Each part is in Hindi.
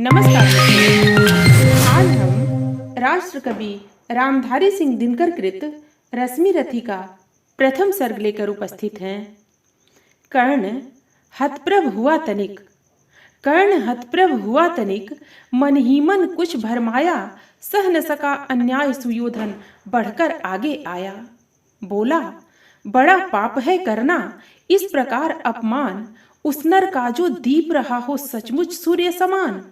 नमस्कार दोस्तों। आज हम राष्ट्र कवि रामधारी सिंह दिनकर कृत रश्मि रथी का प्रथम सर्ग लेकर उपस्थित हैं। कर्ण हतप्रभ हुआ तनिक। कर्ण हतप्रभ हुआ तनिक, मन ही मन कुछ भरमाया। सह न सका अन्याय, सुयोधन बढ़कर आगे आया। बोला, बड़ा पाप है करना इस प्रकार अपमान, उस नर का जो दीप रहा हो सचमुच सूर्य समान।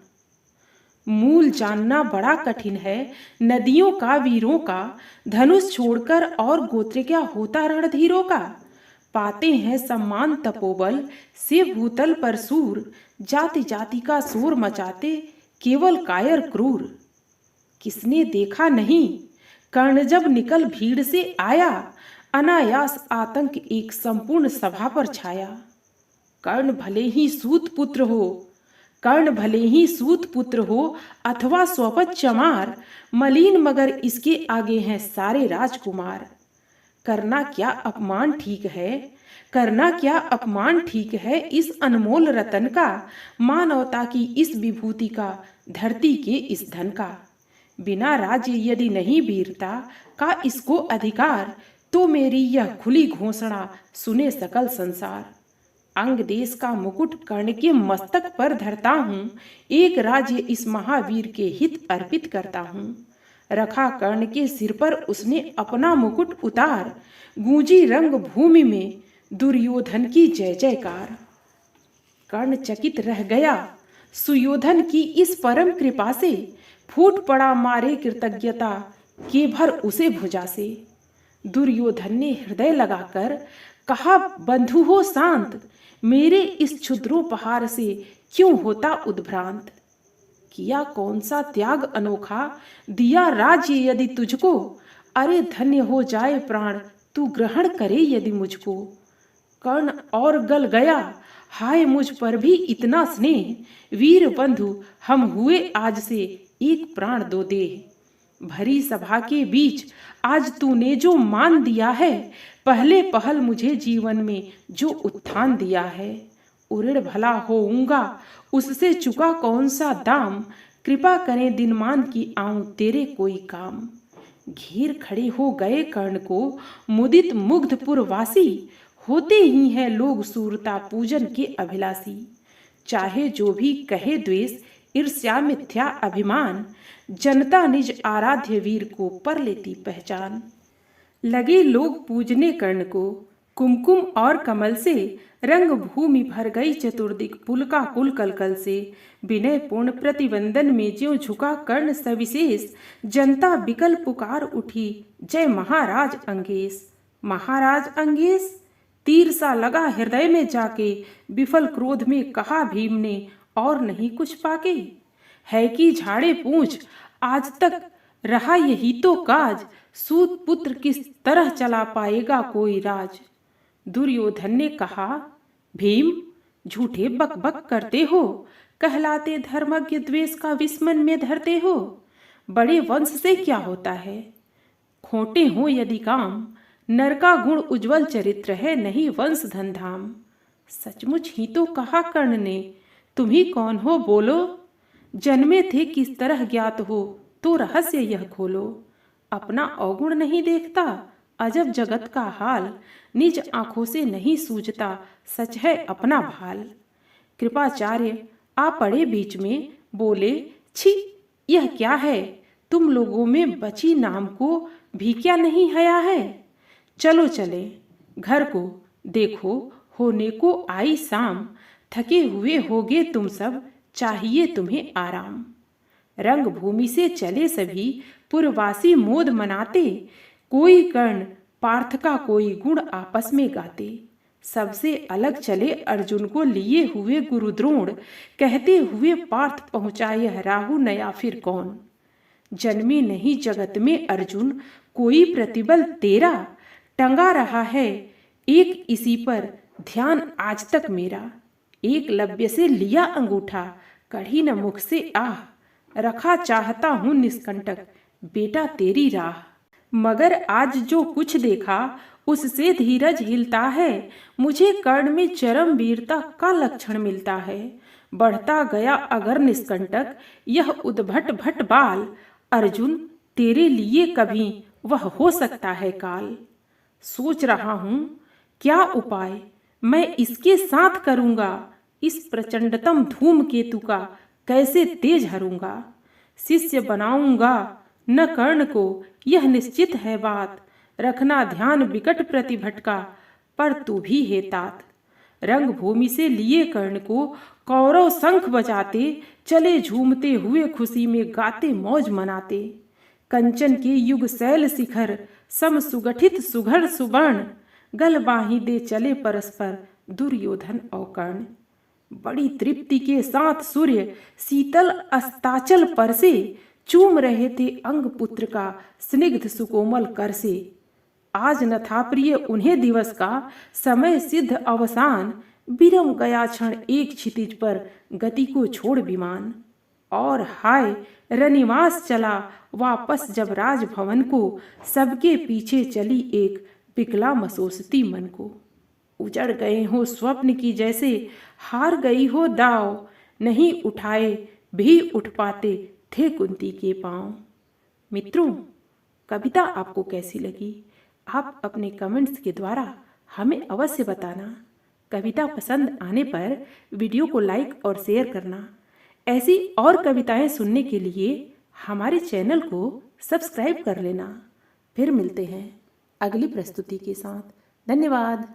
मूल जानना बड़ा कठिन है नदियों का, वीरों का, धनुष छोड़कर और गोत्र क्या होता रणधीरों का। पाते हैं सम्मान तपोबल से भूतल पर सूर, जाति जाति का शोर मचाते केवल कायर क्रूर। किसने देखा नहीं कर्ण जब निकल भीड़ से आया, अनायास आतंक एक संपूर्ण सभा पर छाया। कर्ण भले ही सूत पुत्र हो, कर्ण भले ही सूत पुत्र हो अथवा स्वपत चमार, मलिन मगर इसके आगे हैं सारे राजकुमार। करना क्या अपमान ठीक है, करना क्या अपमान ठीक है इस अनमोल रतन का, मानवता की इस विभूति का, धरती के इस धन का। बिना राज्य यदि नहीं वीरता का इसको अधिकार, तो मेरी यह खुली घोषणा सुने सकल संसार। अंग देश का मुकुट कर्ण के मस्तक पर धरता हूँ, एक राज्य इस महावीर के हित अर्पित करता हूँ। रखा कर्ण के सिर पर उसने अपना मुकुट उतार, गूंजी रंग भूमि में दुर्योधन की जय जयकार। कर्ण चकित रह गया सुयोधन की इस परम कृपा से, फूट पड़ा मारे कृतज्ञता के भर उसे भुजा से। दुर्योधन ने हृदय लगाकर कहा, बंधु हो शांत, मेरे इस क्षुद्रोपहार से क्यों होता उद्भ्रांत। किया कौन सा त्याग अनोखा, दिया राज्य यदि तुझको, अरे धन्य हो जाए प्राण तू ग्रहण करे यदि मुझको। कर्ण और गल गया, हाय मुझ पर भी इतना स्नेह, वीर बंधु हम हुए आज से एक प्राण दो देह। भरी सभा के बीच आज तूने जो मान दिया है, पहले पहल मुझे जीवन में जो उत्थान दिया है। उऋण भला होऊंगा उससे चुका कौन सा दाम, कृपा करें दिनमान की आऊं तेरे कोई काम। घेर खड़े हो गए कर्ण को मुदित मुग्ध पुरवासी, होते ही हैं लोग सूरता पूजन के अभिलाषी। चाहे जो भी कहे द्वेष ईर्ष्या मिथ्या अभिमान, जनता निज आराध्य वीर को पर लेती पहचान। लगे लोग पूजने कर्ण को कुमकुम और कमल से, रंग भूमि भर गई चतुर्दिक पुलका कुल कलकल से। विनय पूर्ण प्रतिवंदन में ज्यों झुका कर्ण सविशेष, जनता बिकल पुकार उठी जय महाराज अंगेश। महाराज अंगेश, तीर सा लगा हृदय में जाके, विफल क्रोध में कहा भीम ने और नहीं कुछ पाके। है कि झाड़े पूंछ आज तक रहा यही तो काज, सूत पुत्र किस तरह चला पाएगा कोई राज। दुर्योधन ने कहा, भीम झूठे बक बक करते हो, कहलाते धर्मज्ञ द्वेष का विस्मन में धरते हो। बड़े वंश से क्या होता है, खोटे हो यदि काम, नर का गुण उज्जवल चरित्र है नहीं वंश धन धाम। सचमुच ही तो कहा कर्ण ने, तुम ही कौन हो बोलो, जन्मे थे किस तरह ज्ञात हो तो रहस्य यह खोलो। अपना अवगुण नहीं देखता अजब जगत का हाल, निज आंखों से नहीं सूझता सच है अपना भाल। कृपाचार्य आ पड़े बीच में, बोले, छी यह क्या है, तुम लोगों में बची नाम को भी क्या नहीं हया है। चलो चले घर को, देखो होने को आई शाम, थके हुए होगे तुम सब, चाहिए तुम्हें आराम। रंग भूमि से चले सभी पुरवासी मोद मनाते, कोई कर्ण पार्थ का कोई गुण आपस में गाते। सबसे अलग चले अर्जुन को लिए हुए गुरु द्रोण, कहते हुए पार्थ पहुंचा यह राहु नया फिर कौन। जन्मे नहीं जगत में अर्जुन कोई प्रतिबल तेरा, टंगा रहा है एक इसी पर ध्यान आज तक मेरा। एकलव्य से लिया अंगूठा कढ़ी न मुख से आह, रखा चाहता हूँ निष्कंटक बेटा तेरी राह। मगर आज जो कुछ देखा उससे धीरज हिलता है, मुझे कर्ण में चरम वीरता का लक्षण मिलता है। बढ़ता गया अगर निष्कंटक यह उद्भट भट बाल, अर्जुन तेरे लिए कभी वह हो सकता है काल। सोच रहा हूँ क्या उपाय मैं इसके साथ करूँगा, इस प्रचंडतम धूमकेतु का कैसे तेज हरूंगा। शिष्य बनाऊंगा न कर्ण को यह निश्चित है बात, रखना ध्यान विकट प्रतिभट का पर तू भी है तात। रंग भूमि से लिए कर्ण को कौरव शंख बजाते, चले झूमते हुए खुशी में गाते मौज मनाते। कंचन के युग शैल शिखर सम सुगठित सुघड़ सुवर्ण, गल बाही दे चले परस्पर दुर्योधन और कर्ण। बड़ी तृप्ति के साथ सूर्य शीतल अस्ताचल पर से, चूम रहे थे अंग पुत्र का स्निग्ध सुकोमल कर से। आज न था प्रिय उन्हें दिवस का समय सिद्ध अवसान, विरम गया क्षण एक क्षितिज पर गति को छोड़ विमान। और हाय रनिवास चला वापस जब राजभवन को, सबके पीछे चली एक पिघला मसोसती मन को। उजड़ गए हो स्वप्न की जैसे, हार गई हो दाव, नहीं उठाए भी उठ पाते थे कुंती के पांव। मित्रों, कविता आपको कैसी लगी आप अपने कमेंट्स के द्वारा हमें अवश्य बताना। कविता पसंद आने पर वीडियो को लाइक और शेयर करना। ऐसी और कविताएं सुनने के लिए हमारे चैनल को सब्सक्राइब कर लेना। फिर मिलते हैं अगली प्रस्तुति के साथ। धन्यवाद।